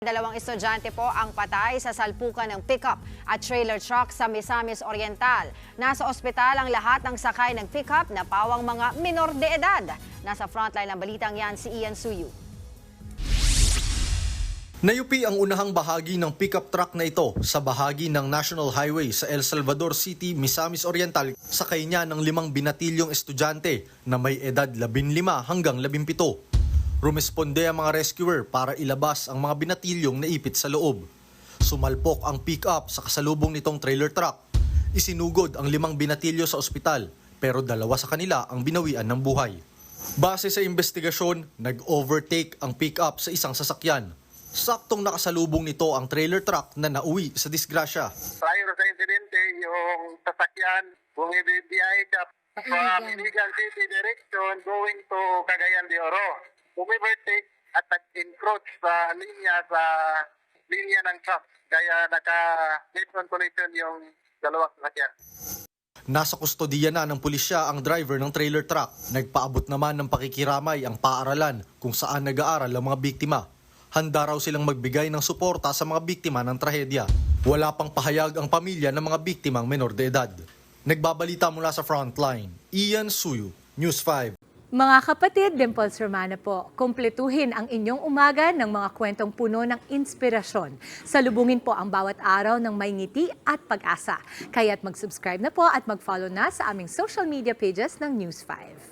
Dalawang estudyante po ang patay sa salpukan ng pickup at trailer truck sa Misamis Oriental. Nasa ospital ang lahat ng sakay ng pickup na pawang mga minor de edad. Nasa frontline ng balitang yan si Ian Suyu. Nayupi ang unahang bahagi ng pickup truck na ito sa bahagi ng National Highway sa El Salvador City, Misamis Oriental. Sakay niya ng 5 binatilyong estudyante na may edad 15 hanggang 17. Rumesponde ang mga rescuer para ilabas ang mga binatilyong naipit sa loob. Sumalpok ang pick-up sa kasalubong nitong trailer truck. Isinugod ang 5 binatilyo sa ospital pero 2 sa kanila ang binawian ng buhay. Base sa investigasyon, nag-overtake ang pick-up sa isang sasakyan. Saktong nakasalubong nito ang trailer truck na nauwi sa disgrasya. Prior sa insidente, yung sasakyan bumibiyahe ka from Iligan City direction going to Cagayan de Oro. Overtake at nag-encroach sa linya ng truck. Kaya naka-head-on collision yung dalawang sasakyan. Nasa kustodiya na ng pulisya ang driver ng trailer truck. Nagpaabot naman ng pakikiramay ang paaralan kung saan nag-aaral ang mga biktima. Handa raw silang magbigay ng suporta sa mga biktima ng trahedya. Wala pang pahayag ang pamilya ng mga biktimang menor de edad. Nagbabalita mula sa frontline, Ian Suyu, News 5. Mga kapatid, Dimples Romana po, kumpletuhin ang inyong umaga ng mga kwentong puno ng inspirasyon. Salubungin po ang bawat araw ng may ngiti at pag-asa. Kaya't mag-subscribe na po at mag-follow na sa aming social media pages ng News 5.